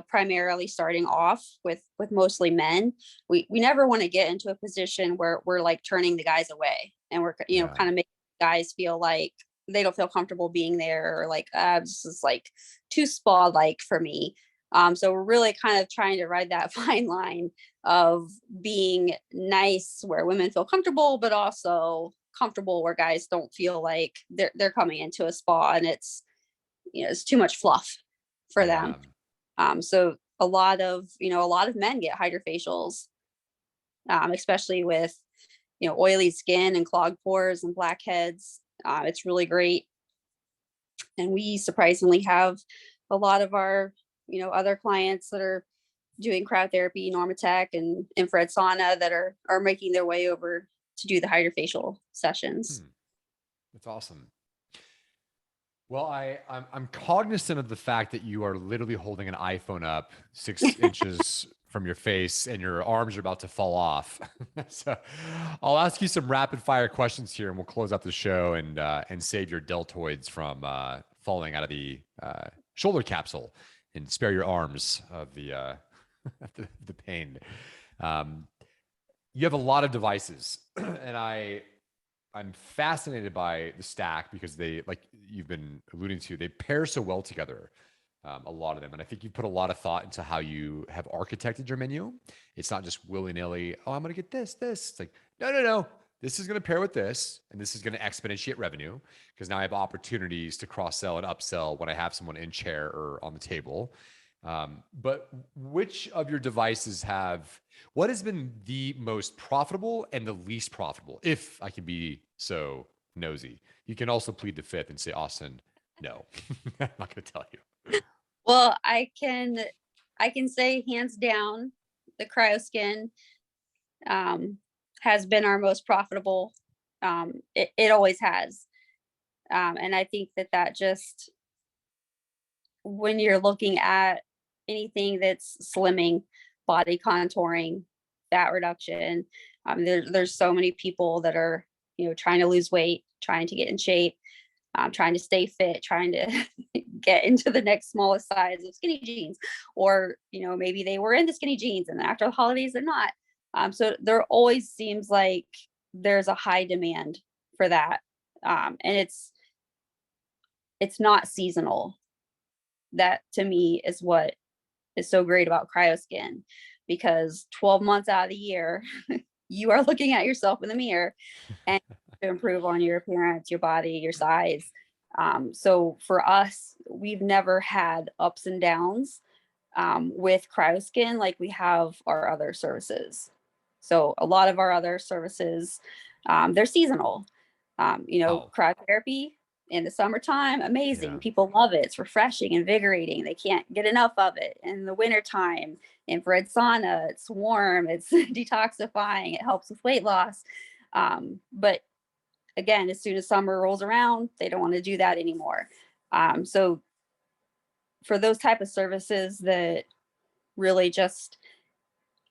primarily starting off with mostly men, we never want to get into a position where we're like turning the guys away, and we're kind of making guys feel like they don't feel comfortable being there, or like this is like too spa like for me. So we're really kind of trying to ride that fine line of being nice where women feel comfortable, but also comfortable where guys don't feel like they're coming into a spa and it's too much fluff for them. So a lot of men get Hydrafacials, especially with oily skin and clogged pores and blackheads. It's really great, and we surprisingly have a lot of our other clients that are doing cryotherapy, Normatec, and infrared sauna that are making their way over to do the Hydrafacial sessions. That's awesome. Well, I'm cognizant of the fact that you are literally holding an iPhone up 6 inches from your face and your arms are about to fall off. So I'll ask you some rapid fire questions here, and we'll close out the show and save your deltoids from falling out of the shoulder capsule and spare your arms of the the pain. You have a lot of devices, and I'm fascinated by the stack because they, like you've been alluding to, they pair so well together, a lot of them. And I think you've put a lot of thought into how you have architected your menu. It's not just willy-nilly, oh, I'm going to get this. It's like, no. This is going to pair with this, and this is going to exponentiate revenue, because now I have opportunities to cross-sell and upsell when I have someone in chair or on the table. But which of your devices what has been the most profitable and the least profitable? If I can be so nosy, you can also plead the fifth and say, Austin, no, I'm not going to tell you. Well, I can say hands down, the CryoSkin has been our most profitable. It always has. And I think that just, when you're looking at anything that's slimming, body contouring, fat reduction, there's so many people that are, trying to lose weight, trying to get in shape, trying to stay fit, trying to get into the next smallest size of skinny jeans, or, maybe they were in the skinny jeans and after the holidays, they're not. So there always seems like there's a high demand for that. And it's not seasonal. That to me is what is so great about CryoSkin, because 12 months out of the year, you are looking at yourself in the mirror and to improve on your appearance, your body, your size. So for us, we've never had ups and downs with CryoSkin like we have our other services. So a lot of our other services, they're seasonal. Cryotherapy in the summertime, amazing. Yeah. People love it. It's refreshing, invigorating. They can't get enough of it. In the wintertime, infrared sauna, it's warm, it's detoxifying, it helps with weight loss. But again, as soon as summer rolls around, they don't want to do that anymore. So for those type of services that really just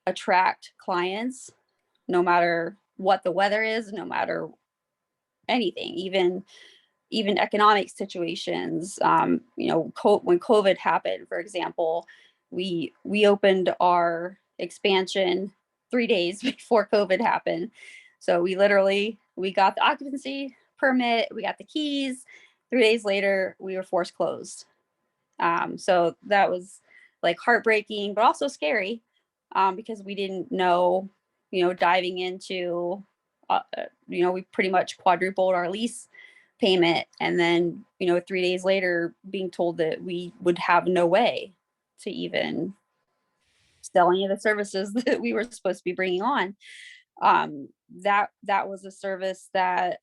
attract clients, no matter what the weather is, no matter anything, even even economic situations. When COVID happened, for example, we opened our expansion 3 days before COVID happened. So we got the occupancy permit, we got the keys. 3 days later, we were forced closed. So that was like heartbreaking, but also scary, because we didn't know, diving into, we pretty much quadrupled our lease payment. And then, 3 days later, being told that we would have no way to even sell any of the services that we were supposed to be bringing on. That was a service that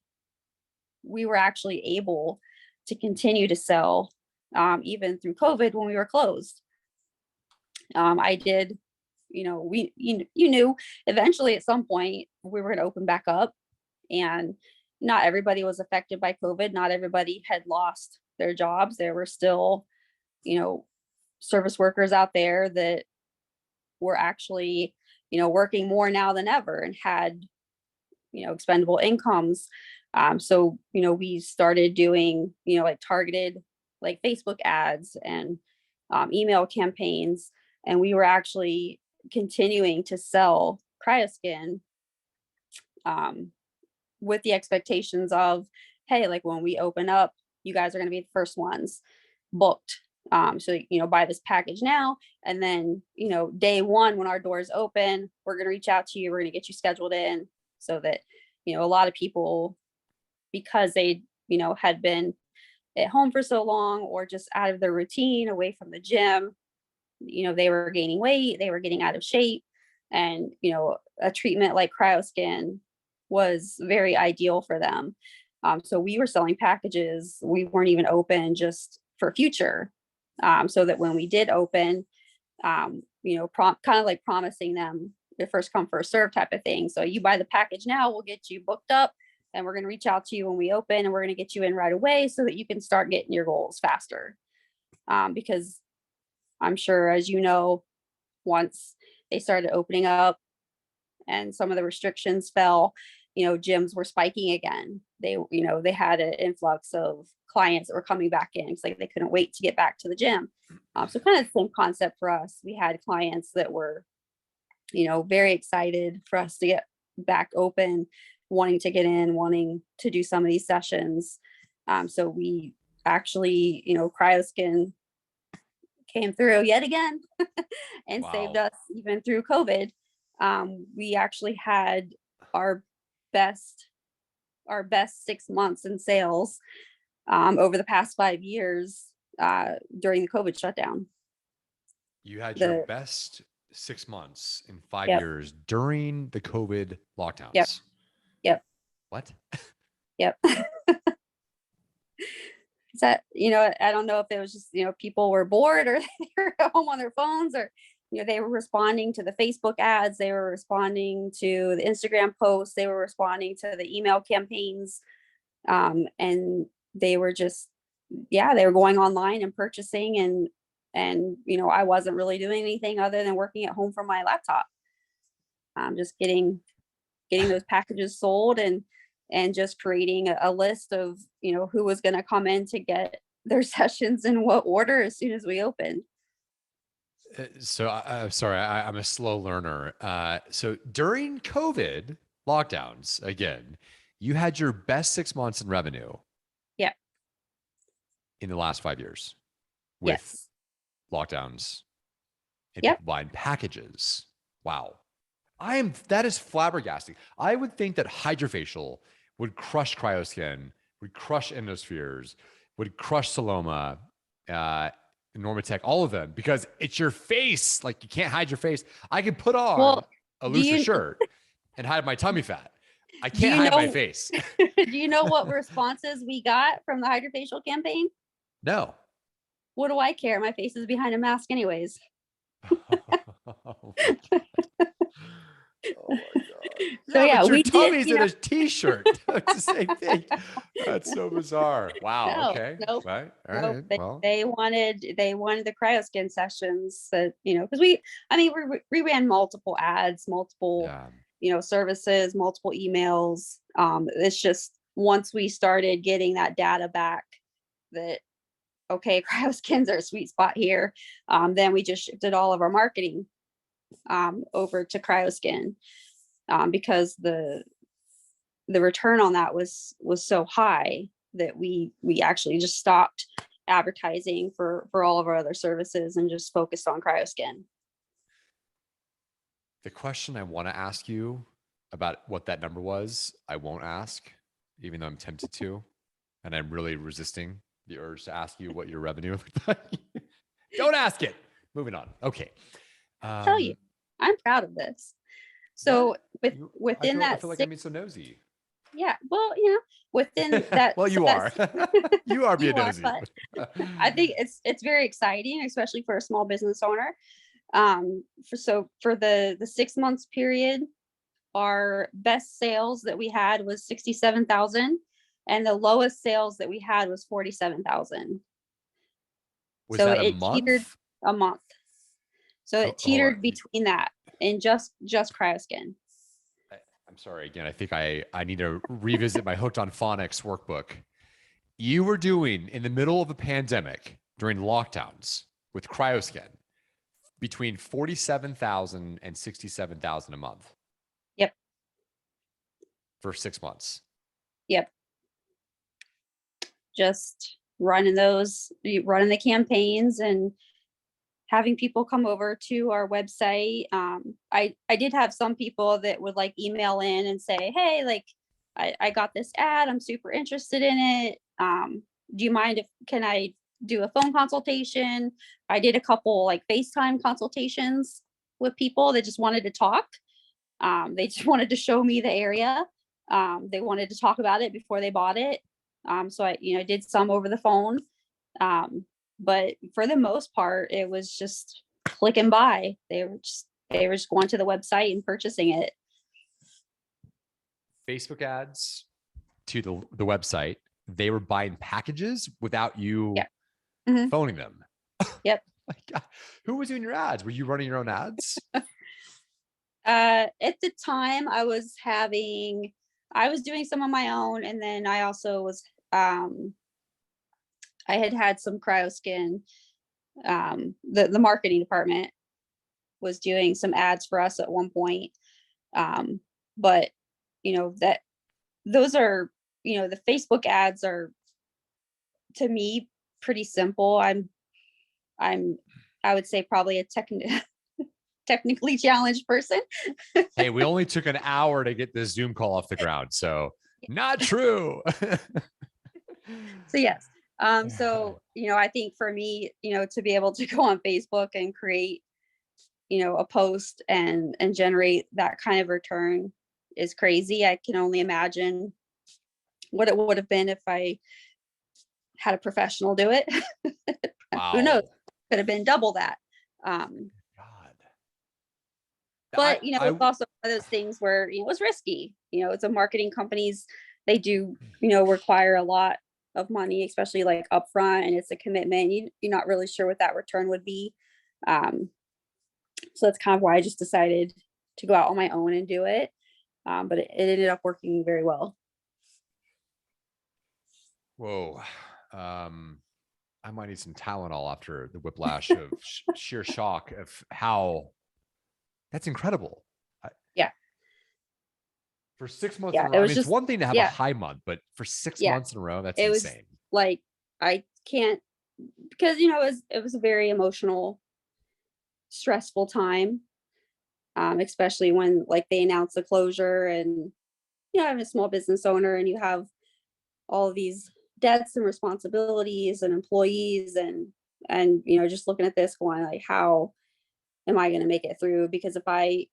we were actually able to continue to sell, even through COVID when we were closed. I did, you knew eventually at some point we were going to open back up, and not everybody was affected by COVID. Not everybody had lost their jobs. There were still, service workers out there that were actually, working more now than ever and had, expendable incomes. So, we started doing, like targeted, like Facebook ads and email campaigns. And we were actually continuing to sell CryoSkin, with the expectations of, hey, like when we open up, you guys are going to be the first ones booked. So, buy this package now. And then, day one, when our doors open, we're going to reach out to you. We're going to get you scheduled in, so that, a lot of people, because they, had been at home for so long or just out of their routine, away from the gym, they were gaining weight, they were getting out of shape. And, a treatment like CryoSkin was very ideal for them. So we were selling packages. We weren't even open just for future. So that when we did open, kind of like promising them the first come, first serve type of thing. So you buy the package now, we'll get you booked up, and we're going to reach out to you when we open, and we're going to get you in right away so that you can start getting your goals faster. Because I'm sure, as you know, once they started opening up and some of the restrictions fell, gyms were spiking again. They had an influx of clients that were coming back in. It's like they couldn't wait to get back to the gym. So kind of the same concept for us. We had clients that were, very excited for us to get back open, wanting to get in, wanting to do some of these sessions. So we actually, CryoSkin came through yet again and saved us even through COVID. We actually had our best 6 months in sales over the past 5 years during the COVID shutdown. You had your best 6 months in 5 years during the COVID lockdowns. Yep. What? Yep. That, I don't know if it was just, people were bored, or they were at home on their phones, or, they were responding to the Facebook ads, they were responding to the Instagram posts, they were responding to the email campaigns. And they were just, they were going online and purchasing, and, I wasn't really doing anything other than working at home from my laptop. Just getting those packages sold, and just creating a list of, who was going to come in to get their sessions in what order as soon as we opened. So I'm sorry, I'm a slow learner. So during COVID lockdowns, again, you had your best 6 months in revenue. Yeah. In the last 5 years with lockdowns and people buying packages. Wow. That is flabbergasting. I would think that Hydrafacial would crush CryoSkin, would crush Endospheres, would crush Saloma, Normatec, all of them, because it's your face. Like, you can't hide your face. I can put on a looser shirt and hide my tummy fat. I can't hide my face. Do you know what responses we got from the Hydrafacial campaign? No. What do I care? My face is behind a mask anyways. Oh my God. Oh my God. So yeah, but your tummy's in a t-shirt. It's the same thing. That's so bizarre. Wow. Okay. Nope. Right. All right. They wanted the CryoSkin sessions, that, because we ran multiple ads, multiple, services, multiple emails. It's just, once we started getting that data back that, okay, cryoskins are a sweet spot here, then we just shifted all of our marketing over to cryoskin, because the return on that was so high that we actually just stopped advertising for all of our other services and just focused on cryoskin. The question I want to ask you about what that number was, I won't ask, even though I'm tempted to, and I'm really resisting the urge to ask you what your revenue looked like. Don't ask it. Moving on. Okay. Tell you, I'm proud of this. So within I feel like I'm being so nosy. Yeah, well, within that. Well, you are. You are being nosy. But I think it's very exciting, especially for a small business owner. For the 6 months period, our best sales that we had was 67,000, and the lowest sales that we had was 47,000. Was that a month? Teetered a month. So it teetered between that and just cryoskin. I'm sorry. Again, I think I need to revisit my Hooked on Phonics workbook. You were doing, in the middle of a pandemic during lockdowns with cryoskin, between 47,000 and 67,000 a month. Yep. For 6 months. Yep. Just running the campaigns and having people come over to our website. I did have some people that would like email in and say, hey, like I got this ad, I'm super interested in it. Do you mind can I do a phone consultation? I did a couple like FaceTime consultations with people that just wanted to talk. They just wanted to show me the area. They wanted to talk about it before they bought it. So I did some over the phone. But for the most part, it was just clicking by. They were just going to the website and purchasing it. Facebook ads to the website. They were buying packages without you phoning them. Yep. Who was doing your ads? Were you running your own ads? At the time, I was doing some of my own, and then I also was I had some cryoskin. The marketing department was doing some ads for us at one point. But those are, the Facebook ads are, to me, pretty simple. I would say probably a technically challenged person. Hey, we only took an hour to get this Zoom call off the ground, so not true. So yes. So, I think for me, to be able to go on Facebook and create, a post and generate that kind of return is crazy. I can only imagine what it would have been if I had a professional do it. Wow. Who knows? Could have been double that. God. But it's also one of those things where it was risky. It's a marketing companies. They do require a lot of money, especially like upfront, and it's a commitment. You're not really sure what that return would be. So that's kind of why I just decided to go out on my own and do it. But it ended up working very well. Whoa. I might need some Tylenol after the whiplash of sheer shock of how that's incredible. Yeah. For 6 months Yeah, in a row. It's one thing to have a high month, but for 6 months in a row, that's insane. Like, I can't, because it was a very emotional, stressful time. Especially when like they announced the closure, and I'm a small business owner, and you have all of these debts and responsibilities and employees, and just looking at this going like, how am I going to make it through? Because if I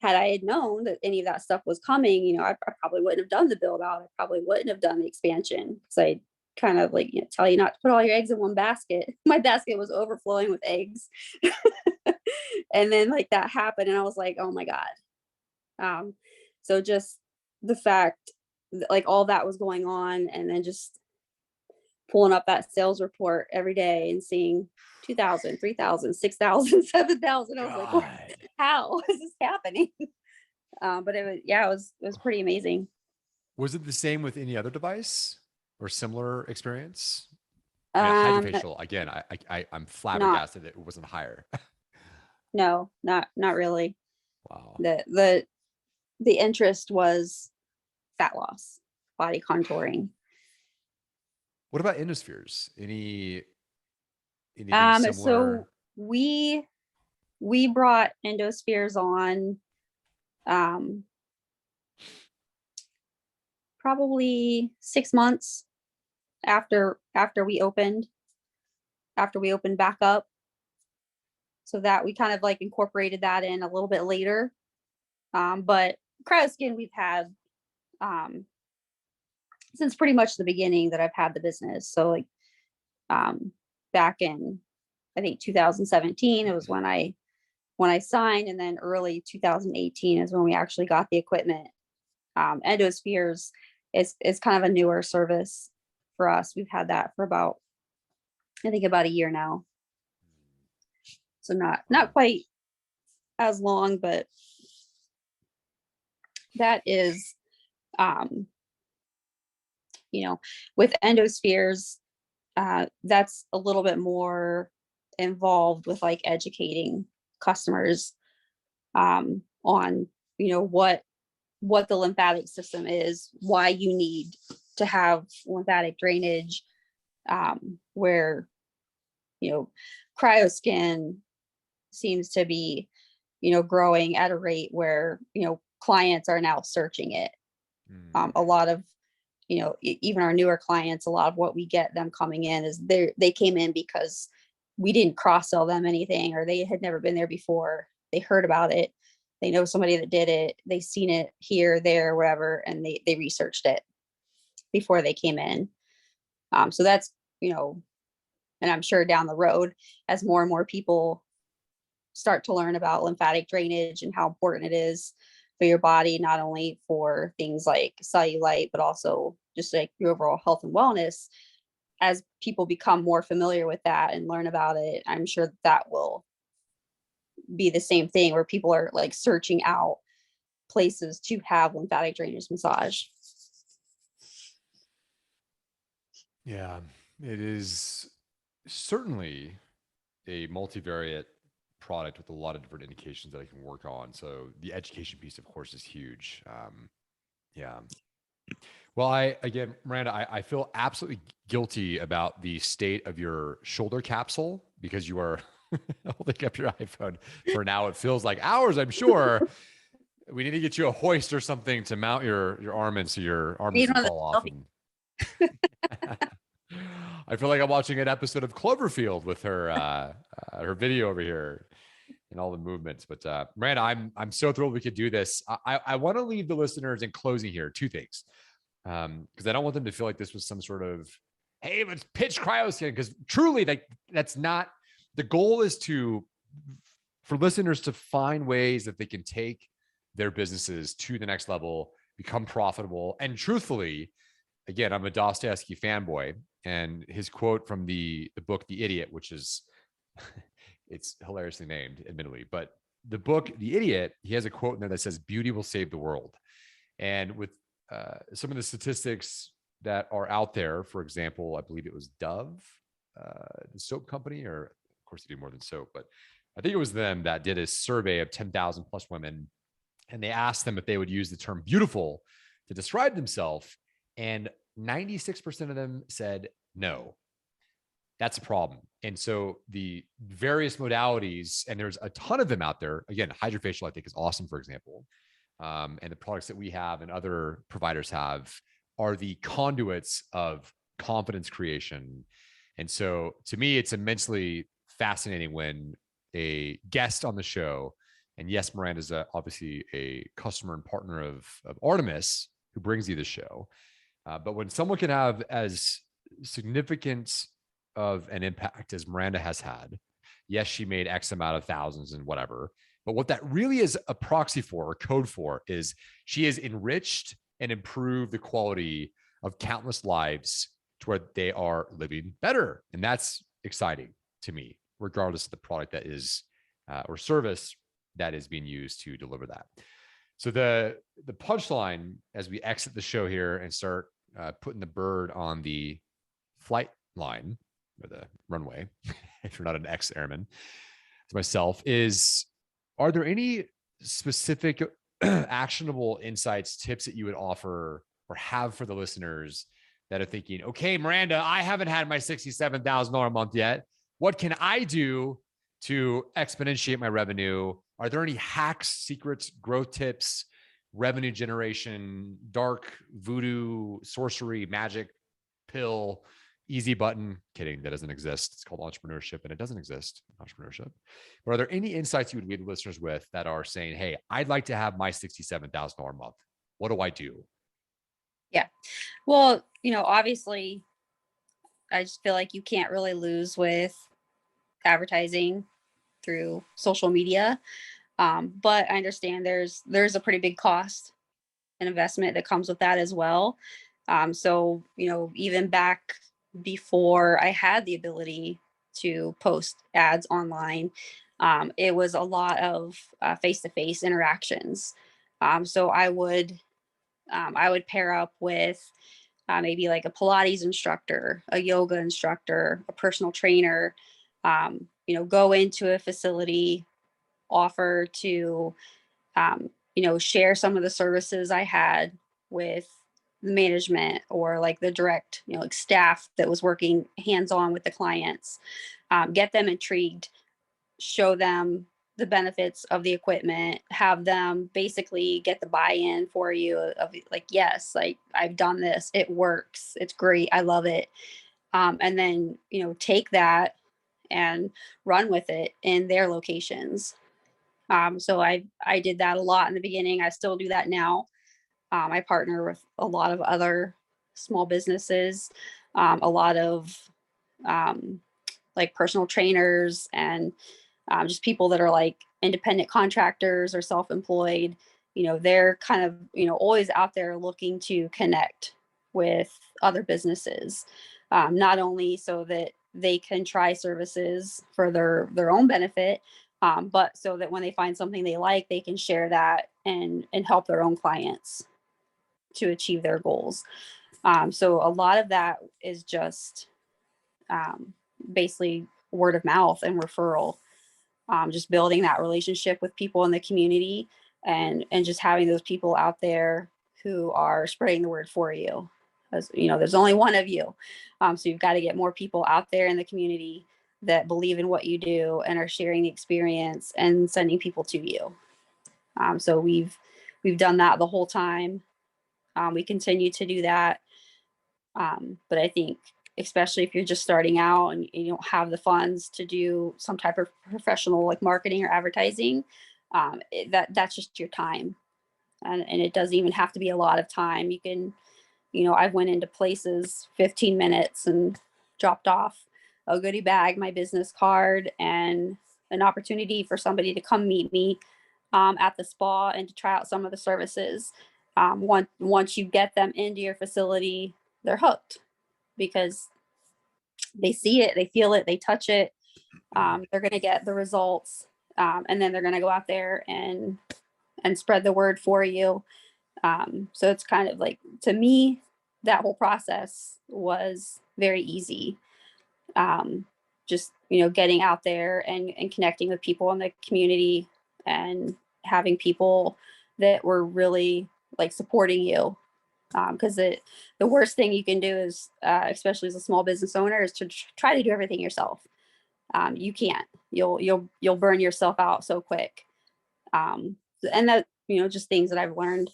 had I had known that any of that stuff was coming, I probably wouldn't have done the build out. I probably wouldn't have done the expansion, because I kind of like tell you not to put all your eggs in one basket. My basket was overflowing with eggs. And then like that happened, and I was like, oh my God. So just the fact that, like, all that was going on, and then just pulling up that sales report every day and seeing 2,000, 3,000, 6,000, 7,000. I was like, how is this happening? But it was pretty amazing. Was it the same with any other device or similar experience? I mean, Um, Hydrafacial, again, I'm not, flabbergasted that it wasn't higher. no, not really. Wow. The interest was fat loss, body contouring. What about endospheres? Anything So similar? we brought endospheres on um probably 6 months after we opened back up, so that we kind of like incorporated that in a little bit later. But cryoskin we've had um since pretty much the beginning that I've had the business. So like um back in, I think, 2017, it was when I signed, and then early 2018 is when we actually got the equipment. Endospheres is kind of a newer service for us. We've had that for about, I think, about a year now. So not quite as long, but that is, um, with endospheres, that's a little bit more involved with like educating customers on what the lymphatic system is, why you need to have lymphatic drainage, where cryoskin seems to be growing at a rate where clients are now searching it. A lot of even our newer clients, a lot of what we get them coming in is they came in because we didn't cross sell them anything, or they had never been there before. They heard about it, they know somebody that did it, they seen it here, there, wherever, and they researched it before they came in. So that's, and I'm sure down the road, as more and more people start to learn about lymphatic drainage and how important it is for your body, not only for things like cellulite, but also just like your overall health and wellness. As people become more familiar with that and learn about it, I'm sure that will be the same thing where people are like searching out places to have lymphatic drainage massage. Yeah, it is certainly a multivariate product with a lot of different indications that I can work on. So the education piece, of course, is huge. Yeah. Well, again, Miranda, I feel absolutely guilty about the state of your shoulder capsule because you are holding up your iPhone for now. It feels like hours, I'm sure. We need to get you a hoist or something to mount your arm in so your arm doesn't fall off. And I feel like I'm watching an episode of Cloverfield with her video over here and all the movements. But Miranda, I'm so thrilled we could do this. I want to leave the listeners in closing here two things, because I don't want them to feel like this was some sort of, hey, let's pitch cryoskin, because truly that's not the goal. Is for listeners to find ways that they can take their businesses to the next level, become profitable, and truthfully, again, I'm a Dostoevsky fanboy, and his quote from the book The Idiot, which is it's hilariously named, admittedly, but the book The Idiot, he has a quote in there that says, "Beauty will save the world." And with some of the statistics that are out there, for example, I believe it was Dove, the soap company, or of course they do more than soap, but I think it was them that did a survey of 10,000 plus women, and they asked them if they would use the term beautiful to describe themselves, and 96% of them said no. That's a problem. And so the various modalities, and there's a ton of them out there. Again, Hydrafacial, I think, is awesome, for example. And the products that we have and other providers have are the conduits of confidence creation. And so to me, it's immensely fascinating when a guest on the show, and yes, Miranda is obviously a customer and partner of Artemis, who brings you the show. But when someone can have as significant of an impact as Miranda has had, yes, she made X amount of thousands and whatever, but what that really is a proxy for or code for is she has enriched and improved the quality of countless lives to where they are living better. And that's exciting to me, regardless of the product that is or service that is being used to deliver that. So the punchline as we exit the show here and start putting the bird on the flight line or the runway, if you're not an ex-airman, to myself, is are there any specific actionable insights, tips that you would offer or have for the listeners that are thinking, okay, Miranda, I haven't had my $67,000 a month yet. What can I do to exponentiate my revenue? Are there any hacks, secrets, growth tips, revenue generation, dark voodoo, sorcery, magic, pill, easy button? Kidding, that doesn't exist. It's called entrepreneurship and it doesn't exist, entrepreneurship. But are there any insights you would leave listeners with that are saying, hey, I'd like to have my $67,000 a month. What do I do? Yeah. Well, obviously, I just feel like you can't really lose with advertising through social media. But I understand there's a pretty big cost and investment that comes with that as well. So, even back before I had the ability to post ads online, it was a lot of face-to-face interactions. So I would pair up with maybe like a Pilates instructor, a yoga instructor, a personal trainer, go into a facility, offer to, share some of the services I had with the management or like the direct, like staff that was working hands-on with the clients, get them intrigued, show them the benefits of the equipment, have them basically get the buy-in for you of like, yes, like I've done this, it works, it's great, I love it. And then, take that and run with it in their locations. So I did that a lot in the beginning. I still do that now. I partner with a lot of other small businesses, a lot of like personal trainers and just people that are like independent contractors or self-employed. They're kind of, always out there looking to connect with other businesses, not only so that they can try services for their own benefit, but so that when they find something they like, they can share that and help their own clients to achieve their goals. So a lot of that is just basically word of mouth and referral, just building that relationship with people in the community and just having those people out there who are spreading the word for you. As there's only one of you, so you've got to get more people out there in the community that believe in what you do and are sharing the experience and sending people to you. So we've done that the whole time. We continue to do that. But I think, especially if you're just starting out and you don't have the funds to do some type of professional like marketing or advertising, that's just your time. And it doesn't even have to be a lot of time. You can, I've went into places 15 minutes and dropped off a goodie bag, my business card, and an opportunity for somebody to come meet me at the spa and to try out some of the services. Once you get them into your facility, they're hooked because they see it, they feel it, they touch it. They're going to get the results, and then they're going to go out there and spread the word for you. So it's kind of like, to me, that whole process was very easy. Just getting out there and connecting with people in the community and having people that were really like supporting you. Because the worst thing you can do is, especially as a small business owner, is to try to do everything yourself. You can't. You'll burn yourself out so quick. And that, just things that I've learned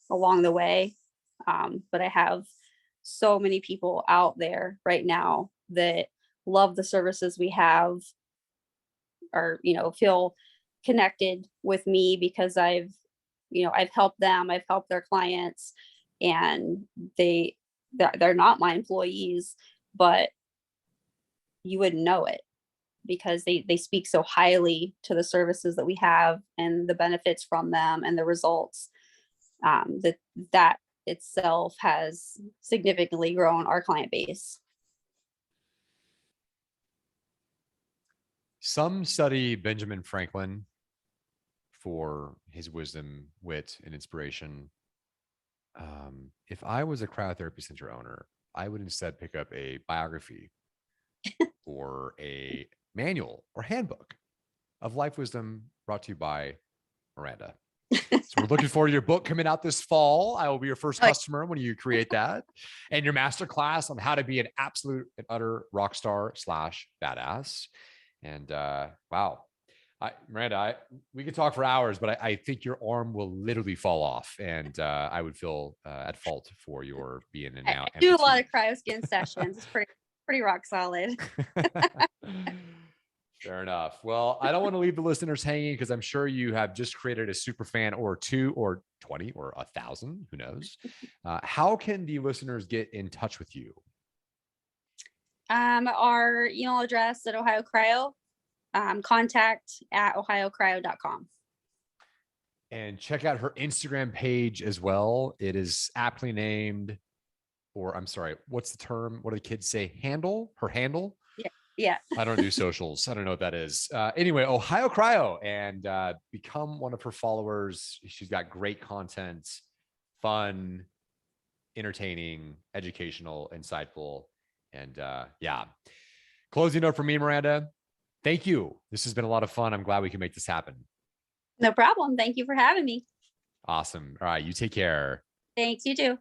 along the way. But I have so many people out there right now that love the services we have, or feel connected with me because I've helped them, I've helped their clients, and they're not my employees, but you wouldn't know it because they speak so highly to the services that we have and the benefits from them and the results, that itself has significantly grown our client base. Some study Benjamin Franklin for his wisdom, wit, and inspiration. If I was a cryotherapy center owner, I would instead pick up a biography or a manual or handbook of life wisdom brought to you by Miranda. So we're looking forward to your book coming out this fall. I will be your first customer when you create that, and your masterclass on how to be an absolute and utter rock star / badass. And wow, Miranda, we could talk for hours, but I think your arm will literally fall off, and I would feel at fault for your being an I do a lot of cryoskin sessions. It's pretty rock solid. Fair enough. Well, I don't want to leave the listeners hanging because I'm sure you have just created a super fan or 2 or 20 or 1,000, who knows. How can the listeners get in touch with you? Our email address at Ohio Cryo, contact@ohiocryo.com. And check out her Instagram page as well. It is aptly named, or I'm sorry, what's the term? What do the kids say? Handle? Her handle? Yeah. I don't do socials. I don't know what that is. Anyway, Ohio Cryo, and become one of her followers. She's got great content, fun, entertaining, educational, insightful. And yeah. Closing note from me, Miranda. Thank you. This has been a lot of fun. I'm glad we can make this happen. No problem. Thank you for having me. Awesome. All right. You take care. Thanks. You too.